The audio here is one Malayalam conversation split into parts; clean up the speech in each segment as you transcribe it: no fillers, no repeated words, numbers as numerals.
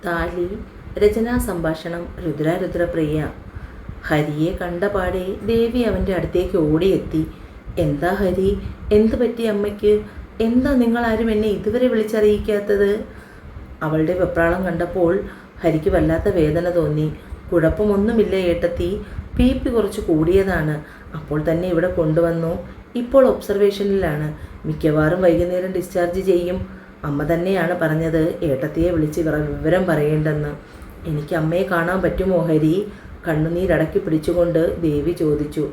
താലി രചനാ സംഭാഷണം രുദ്രപ്രിയ. ഹരിയെ കണ്ടപാടെ ദേവി അവൻ്റെ അടുത്തേക്ക് ഓടിയെത്തി. എന്താ ഹരി, എന്തു പറ്റി അമ്മയ്ക്ക്? എന്താ നിങ്ങളാരും എന്നെ ഇതുവരെ വിളിച്ചറിയിക്കാത്തത്? അവളുടെ വെപ്രാളം കണ്ടപ്പോൾ ഹരിക്ക് വല്ലാത്ത വേദന തോന്നി. കുഴപ്പമൊന്നുമില്ല ഏട്ടത്തി, BP കുറച്ച് കൂടിയതാണ്. അപ്പോൾ തന്നെ ഇവിടെ കൊണ്ടുവന്നു. ഇപ്പോൾ ഒബ്സർവേഷനിലാണ്. മിക്കവാറും വൈകുന്നേരം ഡിസ്ചാർജ് ചെയ്യും. അമ്മ തന്നെയാണ് പറഞ്ഞത് ഏട്ടത്തിയെ വിളിച്ച് വിവരം പറയേണ്ടെന്ന്. എനിക്ക് അമ്മയെ കാണാൻ പറ്റുമോ ഹരി? കണ്ണുനീരടക്കി പിടിച്ചുകൊണ്ട് ദേവി ചോദിച്ചു.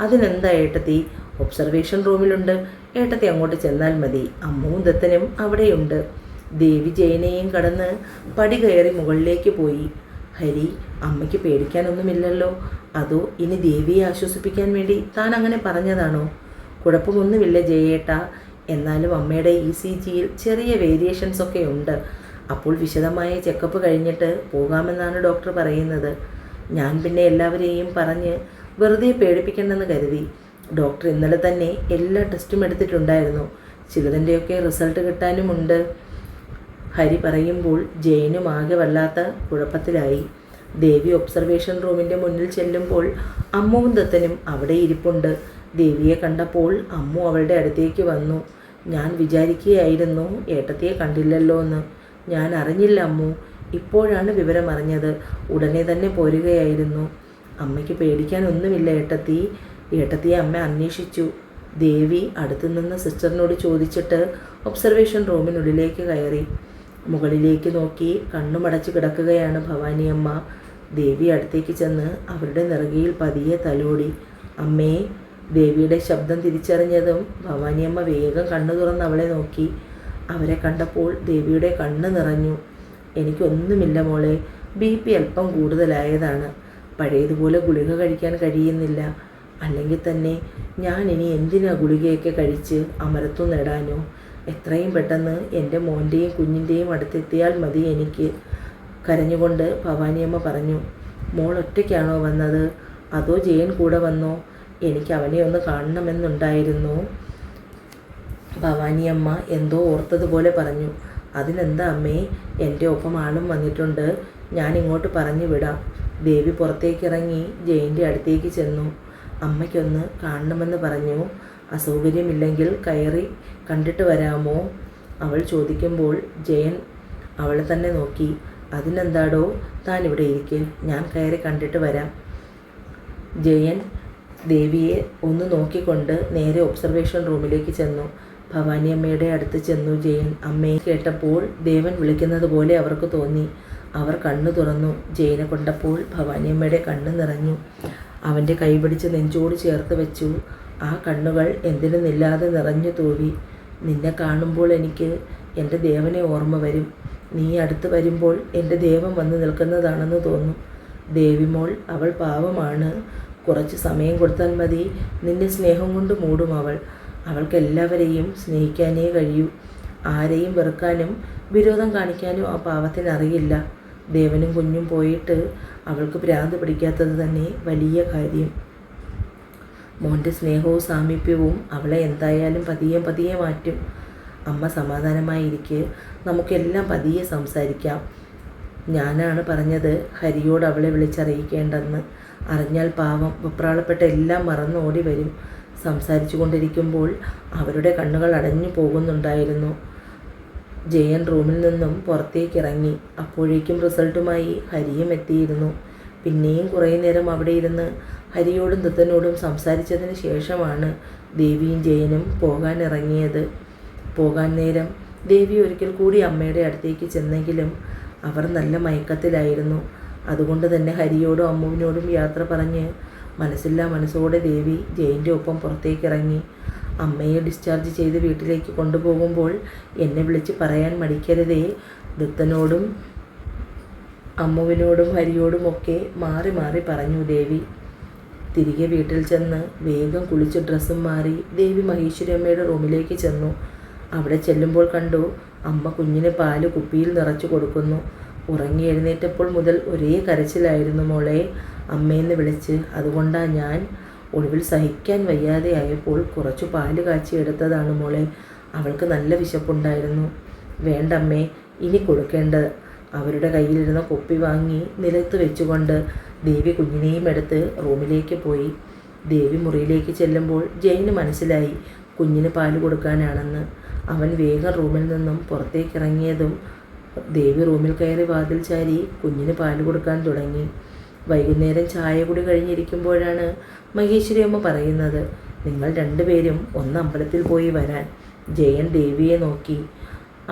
അതിനെന്താ ഏട്ടത്തി, ഒബ്സർവേഷൻ റൂമിലുണ്ട്. ഏട്ടത്തി അങ്ങോട്ട് ചെന്നാൽ മതി. അമ്മവും ദത്തനും അവിടെയുണ്ട്. ദേവി ജയനെയും കടന്ന് പടി കയറി മുകളിലേക്ക് പോയി. ഹരി, അമ്മയ്ക്ക് പേടിക്കാനൊന്നുമില്ലല്ലോ? അതോ ഇനി ദേവിയെ ആശ്വസിപ്പിക്കാൻ വേണ്ടി താൻ അങ്ങനെ പറഞ്ഞതാണോ? കുഴപ്പമൊന്നുമില്ല ജയേട്ട. എന്നാലും അമ്മയുടെ ECGയിൽ ചെറിയ വേരിയേഷൻസ് ഒക്കെ ഉണ്ട്. അപ്പോൾ വിശദമായ ചെക്കപ്പ് കഴിഞ്ഞിട്ട് പോകാമെന്നാണ് ഡോക്ടർ പറയുന്നത്. ഞാൻ പിന്നെ എല്ലാവരെയും പറഞ്ഞ് വെറുതെ പേടിപ്പിക്കണമെന്ന് കരുതി. ഡോക്ടർ ഇന്നലെ തന്നെ എല്ലാ ടെസ്റ്റും എടുത്തിട്ടുണ്ടായിരുന്നു. ചിലതിൻ്റെയൊക്കെ റിസൾട്ട് കിട്ടാനുമുണ്ട്. ഹരി പറയുമ്പോൾ ജയനും ആകെ വല്ലാത്ത കുഴപ്പത്തിലായി. ദേവി ഒബ്സർവേഷൻ റൂമിൻ്റെ മുന്നിൽ ചെല്ലുമ്പോൾ അമ്മുവും ദത്തനും അവിടെ ഇരിപ്പുണ്ട്. ദേവിയെ കണ്ടപ്പോൾ അമ്മു അവളുടെ അടുത്തേക്ക് വന്നു. ഞാൻ വിചാരിക്കുകയായിരുന്നു ഏട്ടത്തിയെ കണ്ടില്ലല്ലോ എന്ന്. ഞാൻ അറിഞ്ഞില്ല അമ്മു, ഇപ്പോഴാണ് വിവരം അറിഞ്ഞത്. ഉടനെ തന്നെ പോരുകയായിരുന്നു. അമ്മയ്ക്ക് പേടിക്കാനൊന്നുമില്ല ഏട്ടത്തി. ഏട്ടത്തിയെ അമ്മ അന്വേഷിച്ചു. ദേവി അടുത്തുനിന്ന് സിസ്റ്ററിനോട് ചോദിച്ചിട്ട് ഒബ്സർവേഷൻ റൂമിനുള്ളിലേക്ക് കയറി. മുകളിലേക്ക് നോക്കി കണ്ണുമടച്ച് കിടക്കുകയാണ് ഭവാനിയമ്മ. ദേവി അടുത്തേക്ക് ചെന്ന് അവരുടെ നെറുകയിൽ പതിയെ തലോടി. അമ്മേ. ദേവിയുടെ ശബ്ദം തിരിച്ചറിഞ്ഞതും ഭവാനിയമ്മ വേഗം കണ്ണു തുറന്ന് അവളെ നോക്കി. അവരെ കണ്ടപ്പോൾ ദേവിയുടെ കണ്ണ് നിറഞ്ഞു. എനിക്കൊന്നുമില്ല മോളെ, BP അല്പം കൂടുതലായതാണ്. പഴയതുപോലെ ഗുളിക കഴിക്കാൻ കഴിയുന്നില്ല. അല്ലെങ്കിൽ തന്നെ ഞാൻ ഇനി എന്തിനാ ഗുളികയൊക്കെ കഴിച്ച് അമരത്വം നേടാനോ? എത്രയും പെട്ടെന്ന് എൻ്റെ മോൻ്റെയും കുഞ്ഞിൻ്റെയും അടുത്തെത്തിയാൽ മതി എനിക്ക്. കരഞ്ഞുകൊണ്ട് ഭവാനിയമ്മ പറഞ്ഞു. മോൾ ഒറ്റയ്ക്കാണോ വന്നത്? അതോ ജയൻ കൂടെ വന്നോ? എനിക്ക് അവനെ ഒന്ന് കാണണമെന്നുണ്ടായിരുന്നു. ഭവാനിയമ്മ എന്തോ ഓർത്തതുപോലെ പറഞ്ഞു. അതിനെന്താ അമ്മേ, എൻ്റെ ഒപ്പം ആളും വന്നിട്ടുണ്ട്. ഞാൻ ഇങ്ങോട്ട് പറഞ്ഞു വിടാം. ദേവി പുറത്തേക്കിറങ്ങി ജയൻ്റെ അടുത്തേക്ക് ചെന്നു. അമ്മയ്ക്കൊന്ന് കാണണമെന്ന് പറഞ്ഞു. അസൗകര്യമില്ലെങ്കിൽ കയറി കണ്ടിട്ട് വരാമോ? അവൾ ചോദിക്കുമ്പോൾ ജയൻ അവളെ തന്നെ നോക്കി. അതിനെന്താടോ, താൻ ഇവിടെ ഇരിക്ക്, ഞാൻ കയറി കണ്ടിട്ട് വരാം. ജയൻ ദേവിയെ ഒന്ന് നോക്കിക്കൊണ്ട് നേരെ ഒബ്സർവേഷൻ റൂമിലേക്ക് ചെന്നു. ഭവാനിയമ്മയുടെ അടുത്ത് ചെന്നു ജയൻ. അമ്മയെ കേട്ടപ്പോൾ ദേവൻ വിളിക്കുന്നത് പോലെ അവർക്ക് തോന്നി. അവർ കണ്ണു തുറന്നു. ജയനെ കൊണ്ടപ്പോൾ ഭവാനിയമ്മയുടെ കണ്ണ് നിറഞ്ഞു. അവൻ്റെ കൈപിടിച്ച് നെഞ്ചോട് ചേർത്ത് വെച്ചു. ആ കണ്ണുകൾ എന്തിനെന്നില്ലാതെ നിറഞ്ഞു തൂവി. നിന്നെ കാണുമ്പോൾ എനിക്ക് എൻ്റെ ദേവനെ ഓർമ്മ വരും. നീ അടുത്ത് വരുമ്പോൾ എൻ്റെ ദേവൻ വന്ന് നിൽക്കുന്നതാണെന്ന് തോന്നും. ദേവിമോൾ, അവൾ പാവമാണ്. കുറച്ച് സമയം കൊടുത്താൽ മതി, നിന്നെ സ്നേഹം കൊണ്ട് മൂടും അവൾ. അവൾക്ക് എല്ലാവരെയും സ്നേഹിക്കാനേ കഴിയൂ. ആരെയും വെറുക്കാനും വിരോധം കാണിക്കാനും ആ പാവത്തിന് അറിയില്ല. ദേവനും കുഞ്ഞും പോയിട്ട് അവൾക്ക് ഭ്രാന്ത് പിടിക്കാത്തത് തന്നെ വലിയ കാര്യം. മോൻ്റെ സ്നേഹവും സാമീപ്യവും അവളെ എന്തായാലും പതിയെ പതിയെ മാറ്റും. അമ്മ സമാധാനമായിരിക്കെ, നമുക്കെല്ലാം പതിയെ സംസാരിക്കാം. ഞാനാണ് പറഞ്ഞത് ഹരിയോട് അവളെ വിളിച്ചറിയിക്കേണ്ടെന്ന്. അറിഞ്ഞാൽ പാവം വെപ്രാളപ്പെട്ട എല്ലാം മറന്നോടി വരും. സംസാരിച്ചു കൊണ്ടിരിക്കുമ്പോൾ അവരുടെ കണ്ണുകൾ അടഞ്ഞു പോകുന്നുണ്ടായിരുന്നു. ജയൻ റൂമിൽ നിന്നും പുറത്തേക്കിറങ്ങി. അപ്പോഴേക്കും റിസൾട്ടുമായി ഹരിയും എത്തിയിരുന്നു. പിന്നെയും കുറേ നേരം അവിടെ ഇരുന്ന് ഹരിയോടും ദത്തനോടും സംസാരിച്ചതിന് ശേഷമാണ് ദേവിയും ജയനും പോകാനിറങ്ങിയത്. പോകാൻ നേരം ദേവി ഒരിക്കൽ കൂടി അമ്മയുടെ അടുത്തേക്ക് ചെന്നെങ്കിലും അവർ നല്ല മയക്കത്തിലായിരുന്നു. അതുകൊണ്ട് തന്നെ ഹരിയോടും അമ്മുവിനോടും യാത്ര പറഞ്ഞ് മനസ്സില്ലാ മനസ്സോടെ ദേവി ജയൻ്റെ ഒപ്പം പുറത്തേക്കിറങ്ങി. അമ്മയെ ഡിസ്ചാർജ് ചെയ്ത് വീട്ടിലേക്ക് കൊണ്ടുപോകുമ്പോൾ എന്നെ വിളിച്ച് പറയാൻ മടിക്കരുതേ. ദത്തനോടും അമ്മുവിനോടും ഹരിയോടുമൊക്കെ മാറി മാറി പറഞ്ഞു ദേവി. തിരികെ വീട്ടിൽ ചെന്ന് വേഗം കുളിച്ച് ഡ്രസ്സും മാറി ദേവി മഹേശ്വരി അമ്മയുടെ റൂമിലേക്ക് ചെന്നു. അവിടെ ചെല്ലുമ്പോൾ കണ്ടു അമ്മ കുഞ്ഞിന് പാല് കുപ്പിയിൽ നിറച്ചു കൊടുക്കുന്നു. ഉറങ്ങി എഴുന്നേറ്റപ്പോൾ മുതൽ ഒരേ കരച്ചിലായിരുന്നു മോളെ, അമ്മയെന്ന് വിളിച്ച്. അതുകൊണ്ടാണ് ഞാൻ ഒടുവിൽ സഹിക്കാൻ വയ്യാതെ ആയപ്പോൾ കുറച്ചു പാല് കാച്ചി എടുത്തതാണ് മോളെ. അവൾക്ക് നല്ല വിശപ്പുണ്ടായിരുന്നു. വേണ്ടമ്മേ, ഇനി കൊടുക്കേണ്ട അവരുടെ കയ്യിലിരുന്ന കുപ്പി വാങ്ങി നിലത്ത് വെച്ചുകൊണ്ട് ദേവി കുഞ്ഞിനെയും എടുത്ത് റൂമിലേക്ക് പോയി. ദേവി മുറിയിലേക്ക് ചെല്ലുമ്പോൾ ജയന് മനസ്സിലായി കുഞ്ഞിന് പാല് കൊടുക്കാനാണെന്ന്. അവൻ വേഗം റൂമിൽ നിന്നും പുറത്തേക്കിറങ്ങിയതും ദേവി റൂമിൽ കയറി വാതിൽ ചാരി കുഞ്ഞിന് പാല് കൊടുക്കാൻ തുടങ്ങി. വൈകുന്നേരം ചായ കൂടി കഴിഞ്ഞിരിക്കുമ്പോഴാണ് മഹേശ്വരി അമ്മ പറയുന്നത്, നിങ്ങൾ രണ്ടുപേരും ഒന്ന് അമ്പലത്തിൽ പോയി വരാൻ. ജയൻ ദേവിയെ നോക്കി.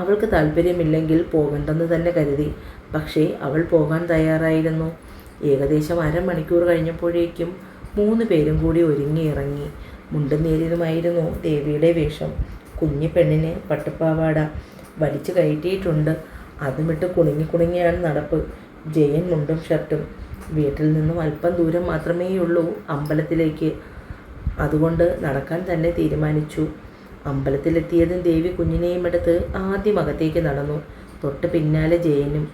അവൾക്ക് താല്പര്യമില്ലെങ്കിൽ പോകണ്ടെന്ന് തന്നെ കരുതി. പക്ഷേ അവൾ പോകാൻ തയ്യാറായിരുന്നു. ഏകദേശം അരമണിക്കൂർ കഴിഞ്ഞപ്പോഴേക്കും 3 പേരും കൂടി ഒരുങ്ങിയിറങ്ങി. മുണ്ടും നേരിയതുമായിരുന്നു ദേവിയുടെ വേഷം. കുഞ്ഞി പെണ്ണിന് പട്ടുപ്പാവാട വലിച്ചു കയറ്റിയിട്ടുണ്ട്. അതുമിട്ട് കുണുങ്ങിയാണ് നടപ്പ്. ജയൻ മുണ്ടും ഷർട്ടും. വീട്ടിൽ നിന്നും അല്പം ദൂരം മാത്രമേയുള്ളൂ അമ്പലത്തിലേക്ക്. അതുകൊണ്ട് നടക്കാൻ തന്നെ തീരുമാനിച്ചു. അമ്പലത്തിലെത്തിയതും ദേവി കുഞ്ഞിനെയും എടുത്ത് ആദ്യം അകത്തേക്ക് നടന്നു. തൊട്ട് പിന്നാലെ ജയനും.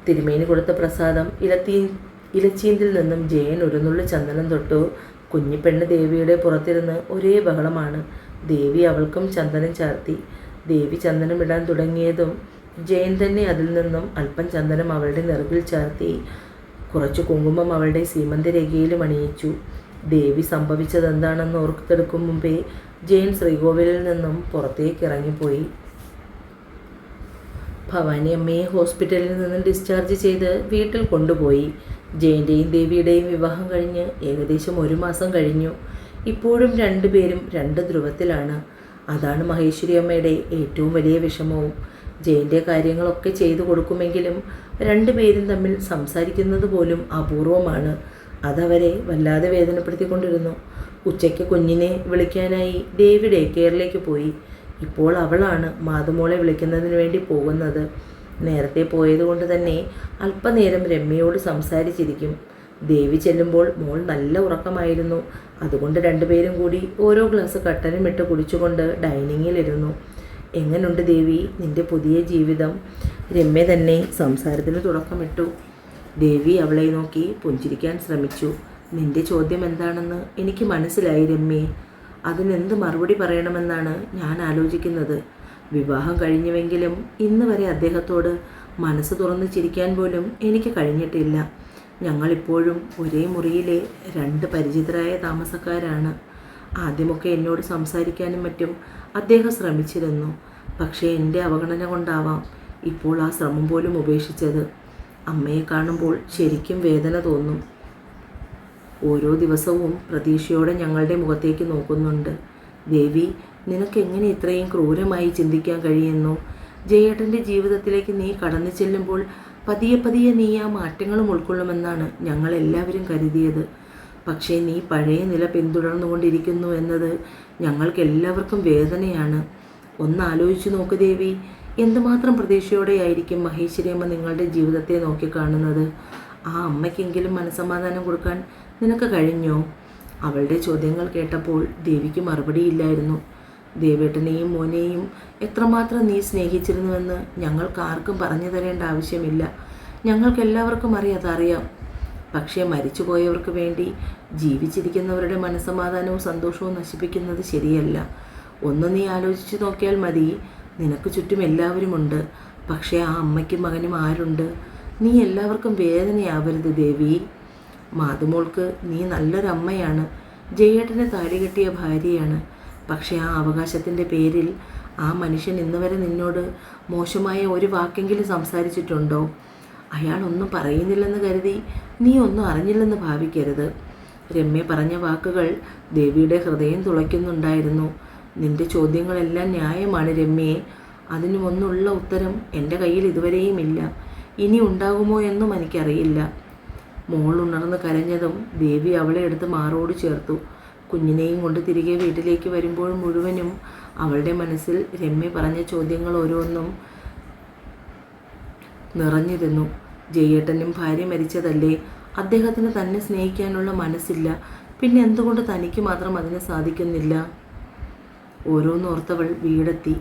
തിരുമേനി കൊടുത്ത പ്രസാദം ഇലച്ചീന്തിൽ നിന്നും ജയൻ ഒരു നുള്ളി ചന്ദനം തൊട്ടു. കുഞ്ഞിപ്പെണ്ണ് ദേവിയുടെ പുറത്തിരുന്ന് ഒരേ ബഹളമാണ്. ദേവി അവൾക്കും ചന്ദനം ചാർത്തി. ദേവി ചന്ദനം ഇടാൻ തുടങ്ങിയതും ജയൻ തന്നെ അതിൽ നിന്നും അല്പം ചന്ദനം അവളുടെ നെറുകിൽ ചാർത്തി. കുറച്ച് കുങ്കുമം അവളുടെ സീമന്തരേഖയിലും അണിയിച്ചു. ദേവി സംഭവിച്ചതെന്താണെന്ന് ഓർത്തെടുക്കും മുമ്പേ ജയൻ ശ്രീകോവിലിൽ നിന്നും പുറത്തേക്ക് ഇറങ്ങിപ്പോയി. ഭവാനി അമ്മയെ ഹോസ്പിറ്റലിൽ നിന്നും ഡിസ്ചാർജ് ചെയ്ത് വീട്ടിൽ കൊണ്ടുപോയി. ജയൻ്റെയും ദേവിയുടെയും വിവാഹം കഴിഞ്ഞ് ഏകദേശം 1 മാസം കഴിഞ്ഞു. ഇപ്പോഴും രണ്ടുപേരും 2 ധ്രുവത്തിലാണ്. അതാണ് മഹേശ്വരി അമ്മയുടെ ഏറ്റവും വലിയ വിഷമവും. ജയൻ്റെ കാര്യങ്ങളൊക്കെ ചെയ്തു കൊടുക്കുമെങ്കിലും 2 പേരും തമ്മിൽ സംസാരിക്കുന്നത് പോലും അപൂർവമാണ്. അതവരെ വല്ലാതെ വേദനപ്പെടുത്തിക്കൊണ്ടിരുന്നു. ഉച്ചയ്ക്ക് കുഞ്ഞിനെ വിളിക്കാനായി ദേവി ഡേ കെയറിലേക്ക് പോയി. ഇപ്പോൾ അവളാണ് മാതുമോളെ വിളിക്കുന്നതിന് വേണ്ടി പോകുന്നത്. നേരത്തെ പോയതുകൊണ്ട് തന്നെ അല്പനേരം രമ്യയോട് സംസാരിച്ചിരിക്കും. ദേവി ചെല്ലുമ്പോൾ മോൾ നല്ല ഉറക്കമായിരുന്നു. അതുകൊണ്ട് 2 പേരും കൂടി ഓരോ ഗ്ലാസ് കട്ടനും ഇട്ട് കുടിച്ചുകൊണ്ട് ഡൈനിങ്ങിലിരുന്നു. എങ്ങനുണ്ട് ദേവി നിൻ്റെ പുതിയ ജീവിതം? രമ്യ തന്നെ സംസാരത്തിന് തുടക്കമിട്ടു. ദേവി അവളെ നോക്കി പുഞ്ചിരിക്കാൻ ശ്രമിച്ചു. നിൻ്റെ ചോദ്യം എന്താണെന്ന് എനിക്ക് മനസ്സിലായി രമ്യേ. അതിനെന്ത് മറുപടി പറയണമെന്നാണ് ഞാൻ ആലോചിക്കുന്നത്. വിവാഹം കഴിഞ്ഞുവെങ്കിലും ഇന്ന് വരെ അദ്ദേഹത്തോട് മനസ്സ് തുറന്ന് ചിരിക്കാൻ പോലും എനിക്ക് കഴിഞ്ഞിട്ടില്ല. ഞങ്ങളിപ്പോഴും ഒരേ മുറിയിലെ 2 പരിചിതരായ താമസക്കാരാണ്. ആദ്യമൊക്കെ എന്നോട് സംസാരിക്കാനും മറ്റും അദ്ദേഹം ശ്രമിച്ചിരുന്നു. പക്ഷേ എൻ്റെ അവഗണന കൊണ്ടാവാം ഇപ്പോൾ ആ ശ്രമം പോലും ഉപേക്ഷിച്ചത്. അമ്മയെ കാണുമ്പോൾ ശരിക്കും വേദന തോന്നും. ഓരോ ദിവസവും പ്രതീക്ഷയോടെ ഞങ്ങളുടെ മുഖത്തേക്ക് നോക്കുന്നുണ്ട്. ദേവി, നിനക്കെങ്ങനെ ഇത്രയും ക്രൂരമായി ചിന്തിക്കാൻ കഴിയുന്നു? ജയേട്ടൻ്റെ ജീവിതത്തിലേക്ക് നീ കടന്നു ചെല്ലുമ്പോൾ പതിയെ നീ ആ മാറ്റങ്ങളും ഉൾക്കൊള്ളുമെന്നാണ് ഞങ്ങളെല്ലാവരും കരുതിയത്. പക്ഷേ നീ പഴയ നില പിന്തുടർന്നുകൊണ്ടിരിക്കുന്നു എന്നത് ഞങ്ങൾക്കെല്ലാവർക്കും വേദനയാണ്. ഒന്ന് ആലോചിച്ചു നോക്ക് ദേവി. എന്തുമാത്രം പ്രതീക്ഷയോടെയായിരിക്കും മഹേശ്വരിയമ്മ നിങ്ങളുടെ ജീവിതത്തെ നോക്കിക്കാണുന്നത്. ആ അമ്മയ്ക്കെങ്കിലും മനസ്സമാധാനം കൊടുക്കാൻ നിനക്ക് കഴിഞ്ഞോ? അവളുടെ ചോദ്യങ്ങൾ കേട്ടപ്പോൾ ദേവിക്ക് മറുപടിയില്ലായിരുന്നു. ദേവേട്ടനെയും മോനെയും എത്രമാത്രം നീ സ്നേഹിച്ചിരുന്നുവെന്ന് ഞങ്ങൾക്കാർക്കും പറഞ്ഞു തരേണ്ട ആവശ്യമില്ല. ഞങ്ങൾക്കെല്ലാവർക്കും അതറിയാം. പക്ഷേ മരിച്ചുപോയവർക്ക് വേണ്ടി ജീവിച്ചിരിക്കുന്നവരുടെ മനസ്സമാധാനവും സന്തോഷവും നശിപ്പിക്കുന്നത് ശരിയല്ല. ഒന്ന് നീ ആലോചിച്ച് നോക്കിയാൽ മതി. നിനക്ക് ചുറ്റും എല്ലാവരുമുണ്ട്. പക്ഷേ ആ അമ്മയ്ക്കും മകനും ആരുണ്ട്? നീ എല്ലാവർക്കും വേദനയാവരുത് ദേവി. മാതുമോൾക്ക് നീ നല്ലൊരമ്മയാണ്. ജയേട്ടനെ താലി കെട്ടിയ ഭാര്യയാണ്. പക്ഷേ ആ അവകാശത്തിൻ്റെ പേരിൽ ആ മനുഷ്യൻ ഇന്നുവരെ നിന്നോട് മോശമായ ഒരു വാക്കെങ്കിലും സംസാരിച്ചിട്ടുണ്ടോ? അയാളൊന്നും പറയുന്നില്ലെന്ന് കരുതി നീ ഒന്നും അറിഞ്ഞില്ലെന്ന് ഭാവിക്കരുത്. രമ്യ പറഞ്ഞ വാക്കുകൾ ദേവിയുടെ ഹൃദയം തുളയ്ക്കുന്നുണ്ടായിരുന്നു. നിന്റെ ചോദ്യങ്ങളെല്ലാം ന്യായമാണ് രമ്യയെ. അതിനുമൊന്നുള്ള ഉത്തരം എൻ്റെ കയ്യിൽ ഇതുവരെയും ഇല്ല. ഇനി ഉണ്ടാകുമോ എന്നും എനിക്കറിയില്ല. മോൾ ഉണർന്ന് കരഞ്ഞതും ദേവി അവളെ എടുത്ത് മാറോട് ചേർത്തു. കുഞ്ഞിനെയും കൊണ്ട് തിരികെ വീട്ടിലേക്ക് വരുമ്പോൾ മുഴുവനും അവളുടെ മനസ്സിൽ രമ്യ പറഞ്ഞ ചോദ്യങ്ങൾ ഓരോന്നും നിറഞ്ഞിരുന്നു. ജയേട്ടനും ഭാര്യ മരിച്ചതല്ലേ? അദ്ദേഹത്തിന് തന്നെ സ്നേഹിക്കാനുള്ള മനസ്സില്ല. പിന്നെ എന്തുകൊണ്ട് തനിക്ക് മാത്രം അതിന് സാധിക്കുന്നില്ല? ഓരോന്നോർത്തവൾ വീടെത്തി.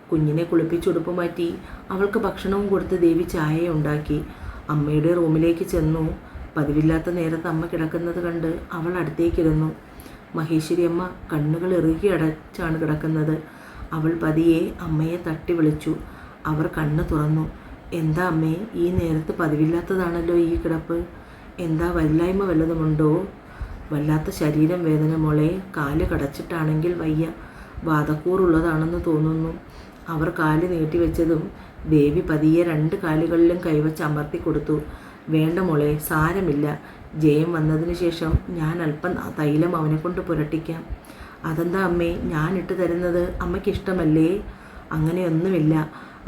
കുഞ്ഞിനെ കുളിപ്പിച്ചുടുപ്പ് മാറ്റി അവൾക്ക് ഭക്ഷണവും കൊടുത്ത് ദേവി ചായ ഉണ്ടാക്കി. അമ്മയുടെ റൂമിലേക്ക് ചെന്നു. പതിവില്ലാത്ത നേരത്ത് അമ്മ കിടക്കുന്നത് കണ്ട് അവൾ അടുത്തേക്കിരുന്നു. മഹേശ്വരി അമ്മ കണ്ണുകൾ ഇറുകി അടച്ചാണ് കിടക്കുന്നത്. അവൾ പതിയെ അമ്മയെ തട്ടി വിളിച്ചു. അവർ കണ്ണ് തുറന്നു. എന്താ അമ്മേ, ഈ നേരത്ത് പതിവില്ലാത്തതാണല്ലോ ഈ കിടപ്പ്. എന്താ വല്ലായ്മ വല്ലതുമുണ്ടോ? വല്ലാത്ത ശരീരം വേദന മോളെ. കാല് കടച്ചിട്ടാണെങ്കിൽ വയ്യ. വാതക്കൂറുള്ളതാണെന്ന് തോന്നുന്നു. അവർ കാല് നീട്ടിവെച്ചതും ദേവി പതിയെ 2 കാലുകളിലും കൈവച്ച് അമർത്തി കൊടുത്തു. വേണ്ട മോളെ, സാരമില്ല. ജയം വന്നതിന് ശേഷം ഞാൻ അല്പം തൈലം അവനെ കൊണ്ട് പുരട്ടിക്കാം. അതെന്താ അമ്മേ, ഞാൻ ഇട്ട് തരുന്നത് അമ്മയ്ക്ക് ഇഷ്ടമല്ലേ? അങ്ങനെയൊന്നുമില്ല.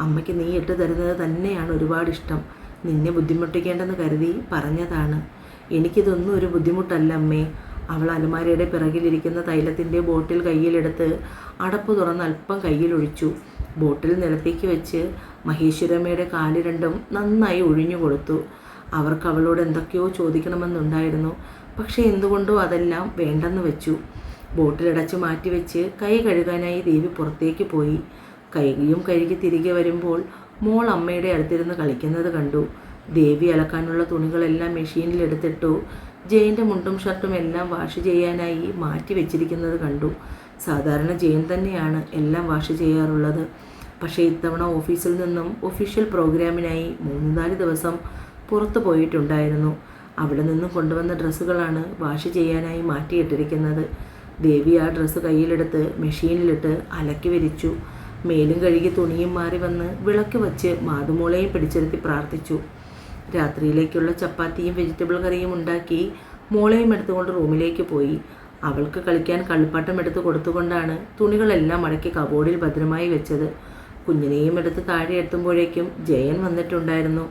അമ്മയ്ക്ക് നീ ഇട്ട് തരുന്നത് തന്നെയാണ് ഒരുപാട് ഇഷ്ടം. നിന്നെ ബുദ്ധിമുട്ടിക്കേണ്ടെന്ന് കരുതി പറഞ്ഞതാണ്. എനിക്കിതൊന്നും ഒരു ബുദ്ധിമുട്ടല്ല അമ്മേ. അവൾ അലമാരയുടെ പിറകിലിരിക്കുന്ന തൈലത്തിൻ്റെ ബോട്ടിൽ കയ്യിലെടുത്ത് അടപ്പ് തുറന്ന് അല്പം കയ്യിലൊഴിച്ചു. ബോട്ടിൽ നിലത്തേക്ക് വെച്ച് മഹേശ്വരമ്മയുടെ കാല് രണ്ടും നന്നായി ഒഴിഞ്ഞു കൊടുത്തു. അവർക്ക് അവളോട് എന്തൊക്കെയോ ചോദിക്കണമെന്നുണ്ടായിരുന്നു. പക്ഷേ എന്തുകൊണ്ടോ അതെല്ലാം വേണ്ടെന്ന് വെച്ചു. ബോട്ടിലടച്ച് മാറ്റിവെച്ച് കൈ കഴുകാനായി ദേവി പുറത്തേക്ക് പോയി. കൈയും കഴുകി തിരികെ വരുമ്പോൾ മോൾ അമ്മയുടെ അടുത്തിരുന്ന് കളിക്കുന്നത് കണ്ടു. ദേവി അലക്കാനുള്ള തുണികളെല്ലാം മെഷീനിലെടുത്തിട്ടു. ജയൻ്റെ മുണ്ടും ഷർട്ടും എല്ലാം വാഷ് ചെയ്യാനായി മാറ്റി വെച്ചിരിക്കുന്നത് കണ്ടു. സാധാരണ ജയൻ തന്നെയാണ് എല്ലാം വാഷ് ചെയ്യാറുള്ളത്. പക്ഷേ ഇത്തവണ ഓഫീസിൽ നിന്നും ഒഫീഷ്യൽ പ്രോഗ്രാമിനായി 3-4 ദിവസം പുറത്തു പോയിട്ടുണ്ടായിരുന്നു. അവിടെ നിന്നും കൊണ്ടുവന്ന ഡ്രസ്സുകളാണ് വാഷ് ചെയ്യാനായി മാറ്റിയിട്ടിരിക്കുന്നത്. ദേവി ആ ഡ്രസ്സ് കയ്യിലെടുത്ത് മെഷീനിലിട്ട് അലക്കി വിരിച്ചു. മേലും കഴുകി തുണിയും മാറി വന്ന് വിളക്ക് വച്ച് മാതുമോളെയും പിടിച്ചിരുത്തി പ്രാർത്ഥിച്ചു. രാത്രിയിലേക്കുള്ള ചപ്പാത്തിയും വെജിറ്റബിൾ കറിയും ഉണ്ടാക്കി മോളെയും എടുത്തുകൊണ്ട് റൂമിലേക്ക് പോയി. അവൾക്ക് കളിക്കാൻ കളിപ്പാട്ടം എടുത്ത് കൊടുത്തുകൊണ്ടാണ് തുണികളെല്ലാം മടക്കി കബോർഡിൽ ഭദ്രമായി വെച്ചത്. കുഞ്ഞിനെയും എടുത്ത് താഴെ എത്തുമ്പോഴേക്കും ജയൻ വന്നിട്ടുണ്ടായിരുന്നു.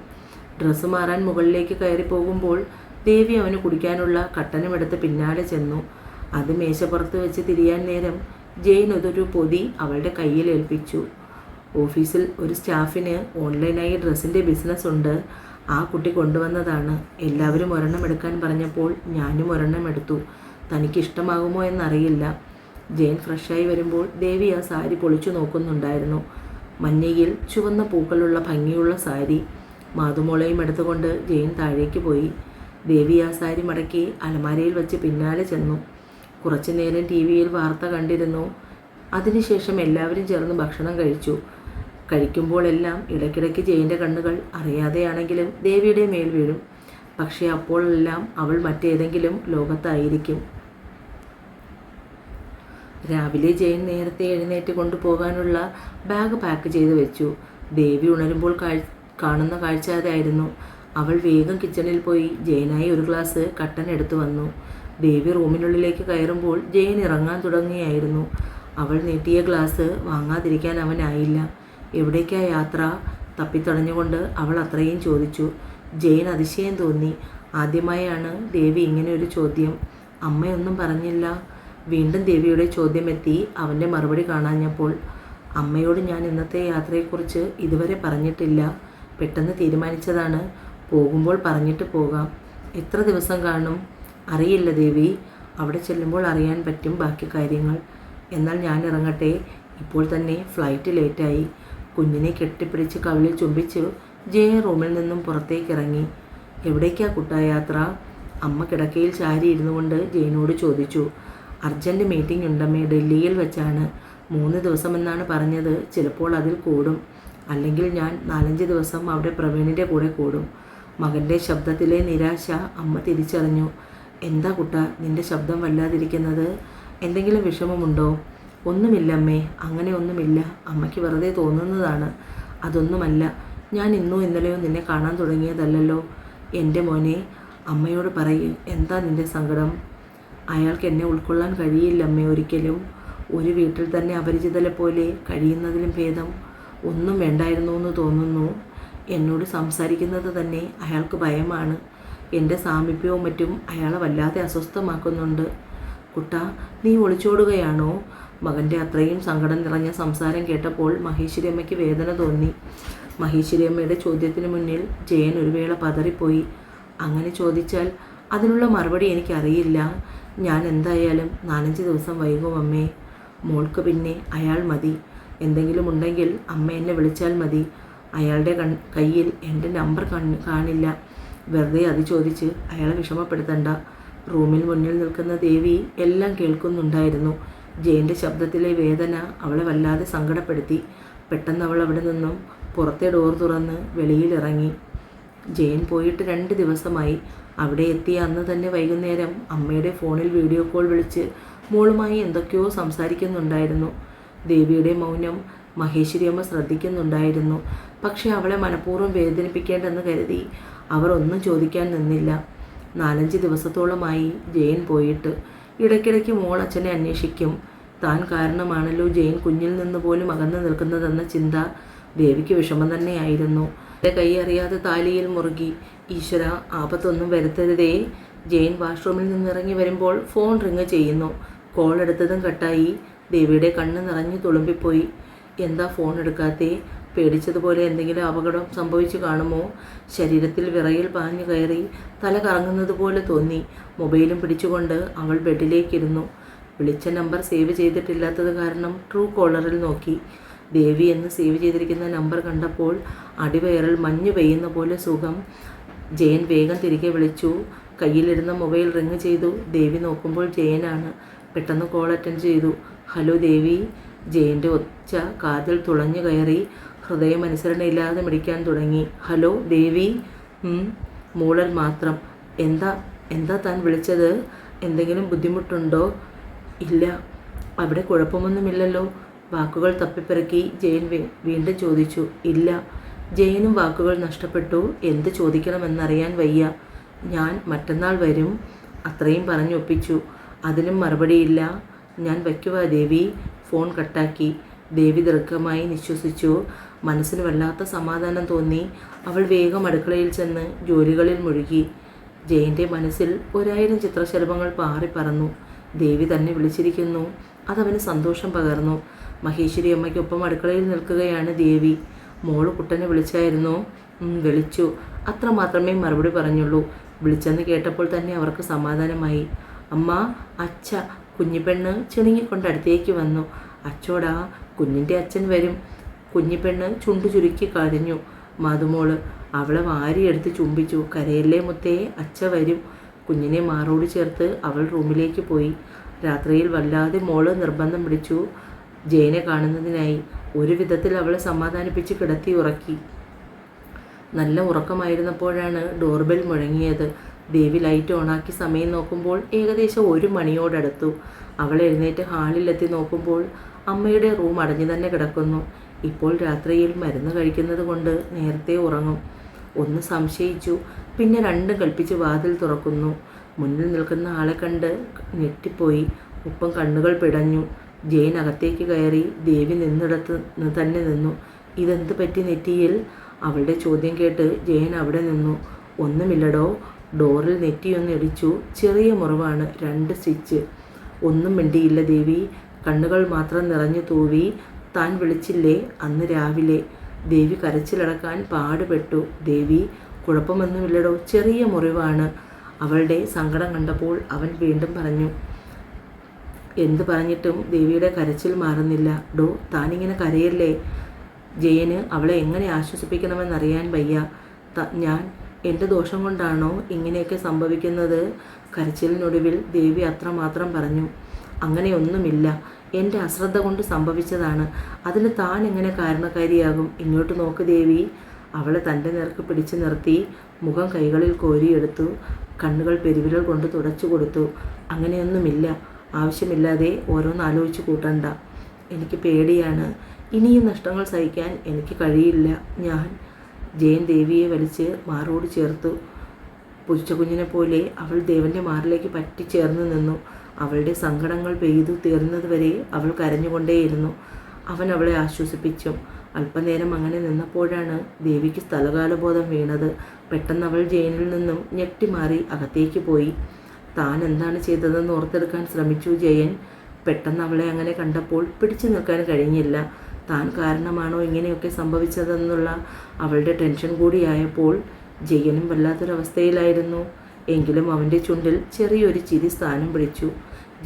ഡ്രസ്സ് മാറാൻ മുകളിലേക്ക് കയറി പോകുമ്പോൾ ദേവി അവന് കുടിക്കാനുള്ള കട്ടനുമെടുത്ത് പിന്നാലെ ചെന്നു. അത് മേശപ്പുറത്ത് വെച്ച് തിരിയാൻ നേരം ജയൻ അതൊരു പൊതി അവളുടെ കയ്യിൽ ഏൽപ്പിച്ചു. ഓഫീസിൽ ഒരു സ്റ്റാഫിന് ഓൺലൈനായി ഡ്രസ്സിൻ്റെ ബിസിനസ് ഉണ്ട്. ആ കുട്ടി കൊണ്ടുവന്നതാണ്. എല്ലാവരും ഒരെണ്ണം എടുക്കാൻ പറഞ്ഞപ്പോൾ ഞാനും ഒരെണ്ണം എടുത്തു. തനിക്കിഷ്ടമാകുമോ എന്നറിയില്ല. ജയൻ ഫ്രഷായി വരുമ്പോൾ ദേവി ആ സാരി പൊളിച്ചു നോക്കുന്നുണ്ടായിരുന്നു. മഞ്ഞയിൽ ചുവന്ന പൂക്കളുള്ള ഭംഗിയുള്ള സാരി. മാതുമോളയും എടുത്തുകൊണ്ട് ജയൻ താഴേക്ക് പോയി. ദേവി ആ സാരി മടക്കി അലമാരയിൽ വെച്ച് പിന്നാലെ ചെന്നു. കുറച്ചു നേരം ടി വിയിൽ വാർത്ത കണ്ടിരുന്നു. അതിനുശേഷം എല്ലാവരും ചേർന്ന് ഭക്ഷണം കഴിച്ചു. കഴിക്കുമ്പോഴെല്ലാം ഇടയ്ക്കിടയ്ക്ക് ജയൻ്റെ കണ്ണുകൾ അറിയാതെയാണെങ്കിലും ദേവിയുടെ മേൽ വീഴും. പക്ഷേ അപ്പോഴെല്ലാം അവൾ മറ്റേതെങ്കിലും ലോകത്തായിരിക്കും. രാവിലെ ജയൻ നേരത്തെ എഴുന്നേറ്റ് കൊണ്ടുപോകാനുള്ള ബാഗ് പാക്ക് ചെയ്ത് വെച്ചു. ദേവി ഉണരുമ്പോൾ കാണുന്ന കാഴ്ച അതായിരുന്നു. അവൾ വേഗം കിച്ചണിൽ പോയി ജയനായി ഒരു ഗ്ലാസ് കട്ടൻ എടുത്തു വന്നു. ദേവി റൂമിനുള്ളിലേക്ക് കയറുമ്പോൾ ജയൻ ഇറങ്ങാൻ തുടങ്ങിയായിരുന്നു. അവൾ നീട്ടിയ ഗ്ലാസ് വാങ്ങാതിരിക്കാൻ അവനായില്ല. എവിടേക്കാ യാത്ര? തപ്പിത്തടഞ്ഞുകൊണ്ട് അവൾ അത്രയും ചോദിച്ചു. ജയൻ അതിശയം തോന്നി. ആദ്യമായാണ് ദേവി ഇങ്ങനെ ഒരു ചോദ്യം. അമ്മയൊന്നും പറഞ്ഞില്ല. വീണ്ടും ദേവിയുടെ ചോദ്യമെത്തി. അവൻ്റെ മറുപടി കാണാഞ്ഞപ്പോൾ, അമ്മയോട് ഞാൻ ഇന്നത്തെ യാത്രയെക്കുറിച്ച് ഇതുവരെ പറഞ്ഞിട്ടില്ല. പെട്ടെന്ന് തീരുമാനിച്ചതാണ്. പോകുമ്പോൾ പറഞ്ഞിട്ട് പോകാം. എത്ര ദിവസം കാണും? അറിയില്ല ദേവി. അവിടെ ചെല്ലുമ്പോൾ അറിയാൻ പറ്റും ബാക്കി കാര്യങ്ങൾ. എന്നാൽ ഞാൻ ഇറങ്ങട്ടെ. ഇപ്പോൾ തന്നെ ഫ്ലൈറ്റ് ലേറ്റായി. കുഞ്ഞിനെ കെട്ടിപ്പിടിച്ച് കവിളിൽ ചുംബിച്ച് ജയൻ റൂമിൽ നിന്നും പുറത്തേക്ക് ഇറങ്ങി. എവിടേക്കാ കുട്ടാ യാത്ര? അമ്മ കിടക്കയിൽ ചാരി ഇരുന്നു കൊണ്ട് ജയനോട് ചോദിച്ചു. അർജൻറ്റ് മീറ്റിംഗ് ഉണ്ടമ്മേ, ഡൽഹിയിൽ വെച്ചാണ്. 3 ദിവസമെന്നാണ് പറഞ്ഞത്. ചിലപ്പോൾ അതിൽ കൂടും. അല്ലെങ്കിൽ ഞാൻ 4-5 ദിവസം അവിടെ പ്രവീണിൻ്റെ കൂടെ കൂടും. മകൻ്റെ ശബ്ദത്തിലെ നിരാശ അമ്മ തിരിച്ചറിഞ്ഞു. എന്താ കുട്ടാ നിൻ്റെ ശബ്ദം വല്ലാതിരിക്കുന്നത്? എന്തെങ്കിലും വിഷമമുണ്ടോ? ഒന്നുമില്ലമ്മേ, അങ്ങനെ ഒന്നുമില്ല. അമ്മയ്ക്ക് വെറുതെ തോന്നുന്നതാണ്. അതൊന്നുമല്ല. ഞാൻ ഇന്നോ ഇന്നലെയോ നിന്നെ കാണാൻ തുടങ്ങിയതല്ലല്ലോ. എൻ്റെ മോനെ, അമ്മയോട് പറയ്. എന്താ നിൻ്റെ സങ്കടം? അയാൾക്ക് എന്നെ ഉൾക്കൊള്ളാൻ കഴിയില്ലമ്മേ ഒരിക്കലും. ഒരു വീട്ടിൽ തന്നെ അപരിചിതരെ പോലെ കഴിയുന്നതിലും ഭേദം ഒന്നും വേണ്ടായിരുന്നു എന്ന് തോന്നുന്നു. എന്നോട് സംസാരിക്കുന്നത് തന്നെ അയാൾക്ക് ഭയമാണ്. എൻ്റെ സാമീപ്യവും മറ്റും അയാളെ വല്ലാതെ അസ്വസ്ഥമാക്കുന്നുണ്ട്. കുട്ടാ, നീ ഒളിച്ചോടുകയാണോ? മകൻ്റെ അത്രയും സങ്കടം നിറഞ്ഞ സംസാരം കേട്ടപ്പോൾ മഹേശ്വരിയമ്മയ്ക്ക് വേദന തോന്നി. മഹേശ്വരിയമ്മയുടെ ചോദ്യത്തിന് മുന്നിൽ ജയൻ ഒരു വേള പതറിപ്പോയി. അങ്ങനെ ചോദിച്ചാൽ അതിനുള്ള മറുപടി എനിക്കറിയില്ല. ഞാൻ എന്തായാലും 4-5 ദിവസം വൈകും അമ്മേ. മോൾക്ക് പിന്നെ അയാൾ മതി. എന്തെങ്കിലും ഉണ്ടെങ്കിൽ അമ്മ എന്നെ വിളിച്ചാൽ മതി. അയാളുടെ കയ്യിൽ എൻ്റെ നമ്പർ കാണില്ല. വെറുതെ അത് ചോദിച്ച് അയാളെ വിഷമപ്പെടുത്തണ്ട. റൂമിൽ മുന്നിൽ നിൽക്കുന്ന ദേവി എല്ലാം കേൾക്കുന്നുണ്ടായിരുന്നു. ജയൻ്റെ ശബ്ദത്തിലെ വേദന അവളെ വല്ലാതെ സങ്കടപ്പെടുത്തി. പെട്ടെന്ന് അവൾ അവിടെ നിന്നും പുറത്തെ ഡോർ തുറന്ന് വെളിയിലിറങ്ങി. ജയൻ പോയിട്ട് 2 ദിവസമായി. അവിടെ എത്തിയ അന്ന് തന്നെ വൈകുന്നേരം അമ്മയുടെ ഫോണിൽ വീഡിയോ കോൾ വിളിച്ച് മോളുമായി എന്തൊക്കെയോ സംസാരിക്കുന്നുണ്ടായിരുന്നു. ദേവിയുടെ മൗനം മഹേശ്വരി അമ്മ ശ്രദ്ധിക്കുന്നുണ്ടായിരുന്നു. പക്ഷെ അവളെ മനഃപൂർവ്വം വേദനിപ്പിക്കേണ്ടെന്ന് കരുതി അവർ ഒന്നും ചോദിക്കാൻ നിന്നില്ല. 4-5 ദിവസത്തോളമായി ജയൻ പോയിട്ട്. ഇടയ്ക്കിടയ്ക്ക് മോൾ അച്ഛനെ അന്വേഷിക്കും. താൻ കാരണമാണല്ലോ ജയൻ കുഞ്ഞിൽ നിന്ന് പോലും അകന്നു നിൽക്കുന്നതെന്ന ചിന്ത ദേവിക്ക് വിഷമം തന്നെയായിരുന്നു. എൻ്റെ കൈ അറിയാതെ താലിയിൽ മുറുകി. ഈശ്വര, ആപത്തൊന്നും വരുത്തരുതേ. ജയൻ വാഷ്റൂമിൽ നിന്നിറങ്ങി വരുമ്പോൾ ഫോൺ റിങ് ചെയ്യുന്നു. കോൾ എടുത്തതും കട്ടായി. ദേവിയുടെ കണ്ണ് നിറഞ്ഞു തുളുമ്പിപ്പോയി. എന്താ ഫോൺ എടുക്കാത്തേ? പേടിച്ചതുപോലെ എന്തെങ്കിലും അപകടം സംഭവിച്ചു കാണുമോ? ശരീരത്തിൽ വിറയിൽ പാഞ്ഞു കയറി. തല കറങ്ങുന്നത് പോലെ തോന്നി. മൊബൈലും പിടിച്ചുകൊണ്ട് അവൾ ബെഡിലേക്കിരുന്നു. വിളിച്ച നമ്പർ സേവ് ചെയ്തിട്ടില്ലാത്തത് കാരണം ട്രൂ കോളറിൽ നോക്കി. ദേവി എന്ന് സേവ് ചെയ്തിരിക്കുന്ന നമ്പർ കണ്ടപ്പോൾ അടിവയറിൽ മഞ്ഞു പെയ്യുന്ന പോലെ സുഖം. ജയൻ വേഗം തിരികെ വിളിച്ചു. കയ്യിലിരുന്ന മൊബൈൽ റിങ് ചെയ്തു. ദേവി നോക്കുമ്പോൾ ജയനാണ്. പെട്ടെന്ന് കോൾ അറ്റൻഡ് ചെയ്തു. ഹലോ ദേവി. ജയൻ്റെ ഒച്ച കാതിൽ തുളഞ്ഞു കയറി. ഹൃദയം അനുസരണയില്ലാതെ മിടിക്കാൻ തുടങ്ങി. ഹലോ ദേവി. മൂളൽ മാത്രം. എന്താ താൻ വിളിച്ചത്? എന്തെങ്കിലും ബുദ്ധിമുട്ടുണ്ടോ? ഇല്ല. അവിടെ കുഴപ്പമൊന്നുമില്ലല്ലോ. വാക്കുകൾ തപ്പിപ്പെറുക്കി ജയൻ വീണ്ടും ചോദിച്ചു. ഇല്ല. ജയനും വാക്കുകൾ നഷ്ടപ്പെട്ടു. എന്ത് ചോദിക്കണമെന്നറിയാൻ വയ്യ. ഞാൻ മറ്റന്നാൾ വരും. അത്രയും പറഞ്ഞൊപ്പിച്ചു. അതിനും മറുപടിയില്ല. ഞാൻ വയ്ക്കുവാ ദേവി. ഫോൺ കട്ടാക്കി. ദേവി ദീർഘമായി നിശ്വസിച്ചു. മനസ്സിന് വല്ലാത്ത സമാധാനം തോന്നി. അവൾ വേഗം അടുക്കളയിൽ ചെന്ന് ജോലികളിൽ മുഴുകി. ജയൻ്റെ മനസ്സിൽ 1000 ചിത്രശലഭങ്ങൾ പാറിപ്പറന്നു. ദേവി തന്നെ വിളിച്ചിരിക്കുന്നു. അതവന് സന്തോഷം പകർന്നു. മഹേശ്വരി അമ്മയ്ക്കൊപ്പം അടുക്കളയിൽ നിൽക്കുകയാണ് ദേവി. മോള് കുട്ടനെ വിളിച്ചായിരുന്നോ? വിളിച്ചു. അത്ര മാത്രമേ മറുപടി പറഞ്ഞുള്ളൂ. വിളിച്ചെന്ന് കേട്ടപ്പോൾ തന്നെ അവർക്ക് സമാധാനമായി. അമ്മ, അച്ഛ. കുഞ്ഞിപ്പെണ്ണ് ചിണുങ്ങിക്കൊണ്ട് അടുത്തേക്ക് വന്നു. അച്ചോടാ, കുഞ്ഞിൻ്റെ അച്ഛൻ വരും. കുഞ്ഞിപ്പെണ്ണ് ചുണ്ടു ചുരുക്കി കരഞ്ഞു. മധുമോള് അവളെ വാരിയെടുത്ത് ചുംബിച്ചു. കരയല്ലേ മുത്തേ, അച്ഛ വരും. കുഞ്ഞിനെ മാറോട് ചേർത്ത് അവൾ റൂമിലേക്ക് പോയി. രാത്രിയിൽ വല്ലാതെ മോള് നിർബന്ധം പിടിച്ചു ജയനെ കാണുന്നതിനായി. ഒരു വിധത്തിൽ അവളെ സമാധാനിപ്പിച്ച് കിടത്തി ഉറക്കി. നല്ല ഉറക്കമായിരുന്നപ്പോഴാണ് ഡോർബെൽ മുഴങ്ങിയത്. ദേവി ലൈറ്റ് ഓണാക്കി സമയം നോക്കുമ്പോൾ ഏകദേശം 1 മണിയോടടുത്തു. അവൾ എഴുന്നേറ്റ് ഹാളിലെത്തി നോക്കുമ്പോൾ അമ്മയുടെ റൂം അടഞ്ഞു തന്നെ കിടക്കുന്നു. ഇപ്പോൾ രാത്രിയിൽ മരുന്ന് കഴിക്കുന്നത് കൊണ്ട് നേരത്തെ ഉറങ്ങും. ഒന്ന് സംശയിച്ചു. പിന്നെ 2 കൽപ്പിച്ച് വാതിൽ തുറക്കുന്നു. മുന്നിൽ നിൽക്കുന്ന ആളെ കണ്ട് ഞെട്ടിപ്പോയി. ഒപ്പം കണ്ണുകൾ പിടഞ്ഞു. ജയൻ അകത്തേക്ക് കയറി. ദേവി നിന്നിടത്ത് തന്നെ നിന്നു. ഇതെന്ത് പറ്റി നെറ്റിയിൽ? അവളുടെ ചോദ്യം കേട്ട് ജയൻ അവിടെ നിന്നു. ഒന്നുമില്ലടോ. ഡോറിൽ നെറ്റിയൊന്ന് ഇടിച്ചു. ചെറിയ മുറിവാണ്. 2 സ്റ്റിച്ച്. ഒന്നും മിണ്ടിയില്ല ദേവി. കണ്ണുകൾ മാത്രം നിറഞ്ഞു തൂവി. താൻ വിളിച്ചില്ലേ അന്ന് രാവിലെ? ദേവി കരച്ചിലടക്കാൻ പാടുപെട്ടു. ദേവി, കുഴപ്പമൊന്നുമില്ലടോ, ചെറിയ മുറിവാണ്. അവളുടെ സങ്കടം കണ്ടപ്പോൾ അവൻ വീണ്ടും പറഞ്ഞു. എന്ത് പറഞ്ഞിട്ടും ദേവിയുടെ കരച്ചിൽ മാറുന്നില്ല. ഡോ, താനിങ്ങനെ കരയല്ലേ. ജയന് അവളെ എങ്ങനെ ആശ്വസിപ്പിക്കണമെന്നറിയാൻ വയ്യ. ഞാൻ എൻ്റെ ദോഷം കൊണ്ടാണോ ഇങ്ങനെയൊക്കെ സംഭവിക്കുന്നത്? കരച്ചിലിനൊടുവിൽ ദേവി അത്രമാത്രം പറഞ്ഞു. അങ്ങനെയൊന്നുമില്ല. എൻ്റെ അശ്രദ്ധ കൊണ്ട് സംഭവിച്ചതാണ്. അതിന് താൻ എങ്ങനെ കാരണക്കാരിയാകും? ഇങ്ങോട്ട് നോക്ക് ദേവി. അവളെ തൻ്റെ നേർക്ക് പിടിച്ചു നിർത്തി. മുഖം കൈകളിൽ കോരിയെടുത്തു. കണ്ണുകൾ പെരുവിരൽ കൊണ്ട് തുടച്ചു കൊടുത്തു. അങ്ങനെയൊന്നുമില്ല. ആവശ്യമില്ലാതെ ഓരോന്നാലോചിച്ച് കൂട്ടണ്ട. എനിക്ക് പേടിയാണ്. ഇനിയും നഷ്ടങ്ങൾ സഹിക്കാൻ എനിക്ക് കഴിയില്ല. ജയൻ ദേവിയെ വലിച്ച് മാറോട് ചേർത്തു. പുച്ചകുഞ്ഞിനെ പോലെ അവൾ ദേവൻ്റെ മാറിലേക്ക് പറ്റിച്ചേർന്ന് നിന്നു. അവളുടെ സങ്കടങ്ങൾ പെയ്തു തീർന്നതുവരെ അവൾ കരഞ്ഞുകൊണ്ടേയിരുന്നു. അവൻ അവളെ ആശ്വസിപ്പിച്ചു. അല്പനേരം അങ്ങനെ നിന്നപ്പോഴാണ് ദേവിക്ക് സ്ഥലകാലബോധം വീണത്. പെട്ടെന്ന് അവൾ ജയനിൽ നിന്നും ഞെട്ടിമാറി അകത്തേക്ക് പോയി. താൻ എന്താണ് ചെയ്തതെന്ന് ഓർത്തെടുക്കാൻ ശ്രമിച്ചു ജയൻ. പെട്ടെന്ന് അവളെ അങ്ങനെ കണ്ടപ്പോൾ പിടിച്ചു നിൽക്കാൻ കഴിഞ്ഞില്ല. താൻ കാരണമാണോ ഇങ്ങനെയൊക്കെ സംഭവിച്ചതെന്നുള്ള അവളുടെ ടെൻഷൻ കൂടിയായപ്പോൾ ജയനും വല്ലാത്തൊരവസ്ഥയിലായിരുന്നു. എങ്കിലും അവൻ്റെ ചുണ്ടിൽ ചെറിയൊരു ചിരി സ്ഥാനം പിടിച്ചു.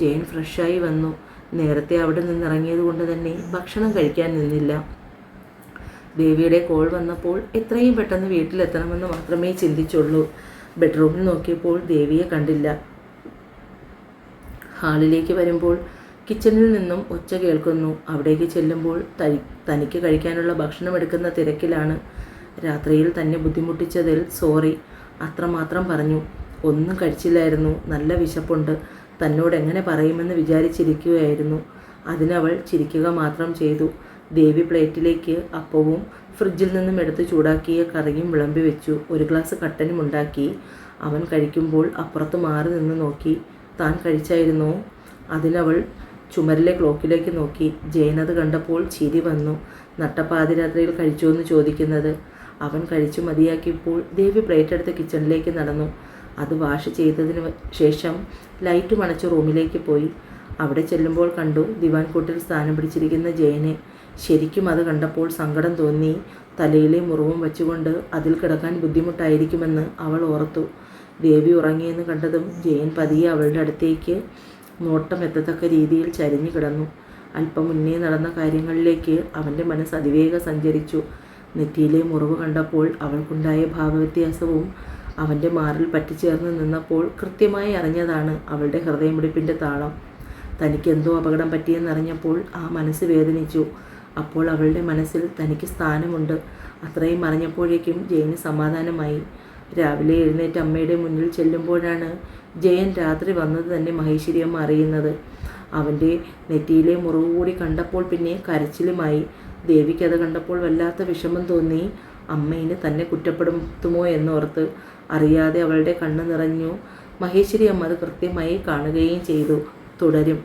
ജയൻ ഫ്രഷായി വന്നു. നേരത്തെ അവിടെ നിന്നിറങ്ങിയത് കൊണ്ട് തന്നെ ഭക്ഷണം കഴിക്കാൻ നിന്നില്ല. ദേവിയുടെ കോൾ വന്നപ്പോൾ എത്രയും പെട്ടെന്ന് വീട്ടിലെത്തണമെന്ന് മാത്രമേ ചിന്തിച്ചുള്ളൂ. ബെഡ്റൂമിൽ നോക്കിയപ്പോൾ ദേവിയെ കണ്ടില്ല. ഹാളിലേക്ക് വരുമ്പോൾ കിച്ചണിൽ നിന്നും ഒച്ച കേൾക്കുന്നു. അവിടേക്ക് ചെല്ലുമ്പോൾ തനിക്ക് കഴിക്കാനുള്ള ഭക്ഷണം എടുക്കുന്ന തിരക്കിലാണ്. രാത്രിയിൽ തന്നെ ബുദ്ധിമുട്ടിച്ചതിൽ സോറി, അത്രമാത്രം പറഞ്ഞു. ഒന്നും കഴിച്ചില്ലായിരുന്നു, നല്ല വിശപ്പുണ്ട്. തന്നോട് എങ്ങനെ പറയുമെന്ന് വിചാരിച്ചിരിക്കുകയായിരുന്നു. അതിനവൾ ചിരിക്കുക മാത്രം ചെയ്തു. ദേവി പ്ലേറ്റിലേക്ക് അപ്പവും ഫ്രിഡ്ജിൽ നിന്നും എടുത്ത് ചൂടാക്കിയ കറിയും വിളമ്പി വെച്ചു. ഒരു ഗ്ലാസ് കട്ടനും ഉണ്ടാക്കി. അവൻ കഴിക്കുമ്പോൾ അപ്പുറത്ത് മാറി നിന്ന് നോക്കി. താൻ കഴിച്ചായിരുന്നോ? അതിനവൾ ചുമരിലെ ക്ലോക്കിലേക്ക് നോക്കി. ജയൻ അത് കണ്ടപ്പോൾ ചിരി വന്നു. നട്ടപ്പാതിരാത്രിയിൽ കഴിച്ചോ എന്ന് ചോദിക്കുന്നത്. അവൻ കഴിച്ചു മതിയാക്കിയപ്പോൾ ദേവി പ്ലേറ്റ് എടുത്ത് കിച്ചണിലേക്ക് നടന്നു. അത് വാഷ് ചെയ്തതിന് ശേഷം ലൈറ്റ് മണച്ച് റൂമിലേക്ക് പോയി. അവിടെ ചെല്ലുമ്പോൾ കണ്ടു ദിവാൻ കൂട്ടിൽ സ്ഥാനം പിടിച്ചിരിക്കുന്ന ജയനെ. ശരിക്കും അത് കണ്ടപ്പോൾ സങ്കടം തോന്നി. തലയിലെ മുറിവും വെച്ചുകൊണ്ട് അതിൽ കിടക്കാൻ ബുദ്ധിമുട്ടായിരിക്കുമെന്ന് അവൾ ഓർത്തു. ദേവി ഉറങ്ങിയെന്ന് കണ്ടതും ജയൻ പതിയെ അവളുടെ അടുത്തേക്ക് നോട്ടം എത്തത്തക്ക രീതിയിൽ ചരിഞ്ഞു കിടന്നു. അല്പം മുന്നേ നടന്ന കാര്യങ്ങളിലേക്ക് അവൻ്റെ മനസ്സ് അതിവേഗം സഞ്ചരിച്ചു. നെറ്റിയിലെ മുറിവ് കണ്ടപ്പോൾ അവൾക്കുണ്ടായ ഭാവവ്യത്യാസവും അവൻ്റെ മാറിൽ പറ്റിച്ചേർന്ന് നിന്നപ്പോൾ കൃത്യമായി അറിഞ്ഞതാണ് അവളുടെ ഹൃദയമിടിപ്പിൻ്റെ താളം. തനിക്കെന്തോ അപകടം പറ്റിയെന്നറിഞ്ഞപ്പോൾ ആ മനസ്സ് വേദനിച്ചു. അപ്പോൾ അവളുടെ മനസ്സിൽ തനിക്ക് സ്ഥാനമുണ്ട്. അത്രയും അറിഞ്ഞപ്പോഴേക്കും ജയന് സമാധാനമായി. രാവിലെ എഴുന്നേറ്റ് അമ്മയുടെ മുന്നിൽ ചെല്ലുമ്പോഴാണ് ജയൻ രാത്രി വന്നത് തന്നെ മഹേശ്വരിയമ്മ അറിയുന്നത്. അവൻ്റെ നെറ്റിയിലെ മുറിവ് കൂടി കണ്ടപ്പോൾ പിന്നെ കരച്ചിലുമായി. ദേവിക്കത് കണ്ടപ്പോൾ വല്ലാത്ത വിഷമം തോന്നി. അമ്മയിന് തന്നെ കുറ്റപ്പെടുത്തുമോ എന്നോർത്ത് അറിയാതെ അവളുടെ കണ്ണ് നിറഞ്ഞു. മഹേശ്വരി അമ്മ അത് കൃത്യമായി കാണുകയും ചെയ്തു. തുടരും.